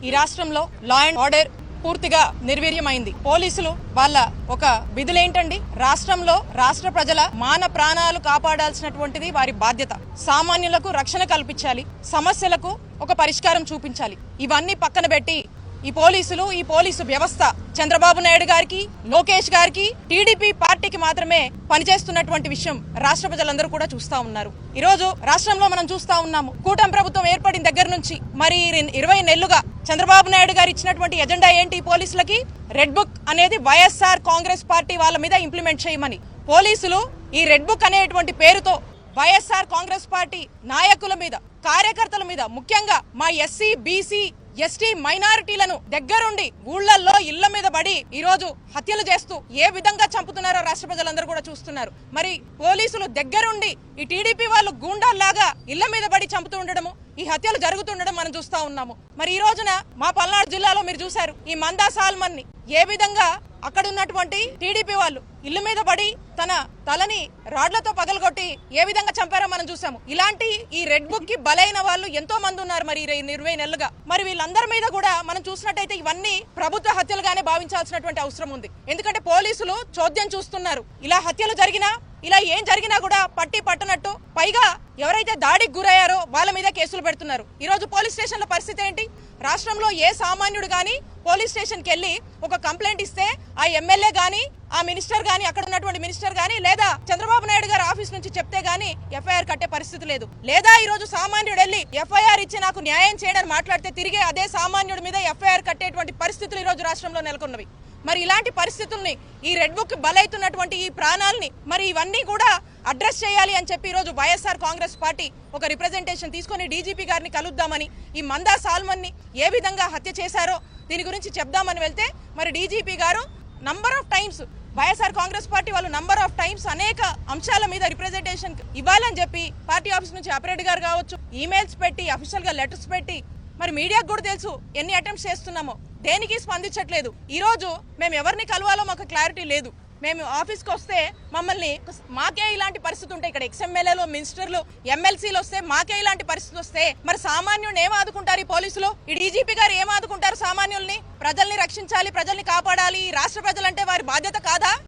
ఈ రాష్ట్రంలో law and order పూర్తిగా నిర్వీర్యమైంది. పోలీసులు వాళ్ళ ఒక విధులేంటండి? రాష్ట్రంలో రాష్ట్ర ప్రజల మాన ప్రాణాలు కాపాడాల్సినటువంటిది వారి బాధ్యత. సామాన్యులకు రక్షణ కల్పించాలి, సమస్యలకు ఒక పరిష్కారం చూపించాలి. ఇవన్నీ పక్కన పెట్టి ఈ పోలీసు వ్యవస్థ చంద్రబాబు నాయుడు గారికి, లోకేష్ గారికి, టీడీపీ పార్టీకి మాత్రమే పనిచేస్తున్నటువంటి విషయం రాష్ట్ర ప్రజలందరూ కూడా చూస్తా ఉన్నారు. ఈ రోజు రాష్ట్రంలో మనం చూస్తా ఉన్నాము, కూటమి ప్రభుత్వం ఏర్పడిన దగ్గర నుంచి మరి 20 నెలలుగా చంద్రబాబు నాయుడు గారు ఇచ్చినటువంటి ఎజెండా ఏంటి? పోలీసులకి రెడ్ బుక్ అనేది వైఎస్ఆర్ కాంగ్రెస్ పార్టీ వాళ్ళ మీద ఇంప్లిమెంట్ చేయమని. పోలీసులు ఈ రెడ్ బుక్ అనేటువంటి పేరుతో వైఎస్ఆర్ కాంగ్రెస్ పార్టీ నాయకుల మీద, కార్యకర్తల మీద, ముఖ్యంగా మా ఎస్సీ, బీసీ, ఎస్టీ మైనారిటీలను దగ్గరుండి ఊళ్లల్లో ఇళ్ల మీద పడి ఈ రోజు హత్యలు చేస్తూ ఏ విధంగా చంపుతున్నారో రాష్ట్ర ప్రజలందరూ కూడా చూస్తున్నారు. మరి పోలీసులు దగ్గరుండి ఈ టీడీపీ వాళ్ళు గూండాల్లాగా ఇళ్ల మీద పడి చంపుతూ ఉండడము, ఈ హత్యలు జరుగుతుండడం మనం చూస్తా ఉన్నాము. మరి ఈ రోజున మా పల్నాడు జిల్లాలో మీరు చూశారు, ఈ మందా సాల్మన్ ని ఏ విధంగా అక్కడ ఉన్నటువంటి టీడీపీ వాళ్ళు ఇల్లు మీద పడి తన తలని రాడ్లతో పగలగొట్టి ఏ విధంగా చంపారో మనం చూసాము. ఇలాంటి ఈ రెడ్ బుక్ కి బలైన వాళ్ళు ఎంతో మంది ఉన్నారు మరి 20 నెలలుగా. మరి వీళ్ళందరి మీద కూడా మనం చూసినట్టయితే ఇవన్నీ ప్రభుత్వ హత్యలుగానే భావించాల్సినటువంటి అవసరం ఉంది. ఎందుకంటే పోలీసులు చోద్యం చూస్తున్నారు. ఇలా హత్యలు జరిగినా, ఇలా ఏం జరిగినా కూడా పట్టి పట్టనట్టు, పైగా ఎవరైతే దాడికి గురయ్యారో వాళ్ళ మీద కేసులు పెడుతున్నారు. ఈ రోజు పోలీస్ స్టేషన్ల పరిస్థితి ఏంటి? రాష్ట్రంలో ఏ సామాన్యుడు గాని పోలీస్ స్టేషన్కి వెళ్ళి ఒక కంప్లైంట్ ఇస్తే ఆ ఎమ్మెల్యే గాని, ఆ మినిస్టర్ గాని, అక్కడ ఉన్నటువంటి మినిస్టర్ గాని, లేదా చంద్రబాబు నాయుడు గారి ఆఫీస్ నుంచి చెప్తే గాని ఎఫ్ఐఆర్ కట్టే పరిస్థితి లేదు. లేదా ఈ రోజు సామాన్యుడు వెళ్ళి ఎఫ్ఐఆర్ ఇచ్చి నాకు న్యాయం చేయడానికి మాట్లాడితే తిరిగే అదే సామాన్యుడి మీద ఎఫ్ఐఆర్ కట్టేటువంటి పరిస్థితులు ఈ రోజు రాష్ట్రంలో నెలకొన్నవి. మరి ఇలాంటి పరిస్థితుల్ని, ఈ రెడ్ బుక్ బలైతున్నటువంటి ఈ ప్రాణాలని మరి ఇవన్నీ కూడా అడ్రస్ చేయాలి అని చెప్పి ఈ రోజు వైఎస్ఆర్ కాంగ్రెస్ పార్టీ ఒక రిప్రజెంటేషన్ తీసుకొని డీజీపీ గారిని కలుద్దామని, ఈ మందా సాల్మన్ ని ఏ విధంగా హత్య చేశారో దీని గురించి చెప్దామని వెళ్తే మరి డీజీపీ గారు number of times, YSR Congress party వాళ్ళు నంబర్ ఆఫ్ టైమ్స్ అనేక అంశాల మీద రిప్రజెంటేషన్ ఇవ్వాలని చెప్పి పార్టీ ఆఫీస్ నుంచి అపరేట్ గారు కావచ్చు, ఈమెయిల్స్ పెట్టి, అఫీషియల్ గా లెటర్స్ పెట్టి, మరి మీడియాకు కూడా తెలుసు ఎన్ని అటెంప్ట్స్ చేస్తున్నామో, దేనికి స్పందించట్లేదు. ఈ రోజు మేము ఎవరిని కలవాలో మాకు క్లారిటీ లేదు. మేము ఆఫీస్కి వస్తే మమ్మల్ని, మాకే ఇలాంటి పరిస్థితి ఉంటాయి, ఇక్కడ ఎక్స్ఎమ్మెల్యేలు, మినిస్టర్లు, ఎమ్మెల్సీలు వస్తే మాకే ఇలాంటి పరిస్థితి వస్తే మరి సామాన్యుడిని ఏం ఆదుకుంటారు ఈ పోలీసులు? ఈ డీజీపీ గారు ఏం ఆదుకుంటారు సామాన్యుల్ని? ప్రజల్ని రక్షించాలి, ప్రజల్ని కాపాడాలి, రాష్ట్ర ప్రజలంటే వారి బాధ్యత కాదా?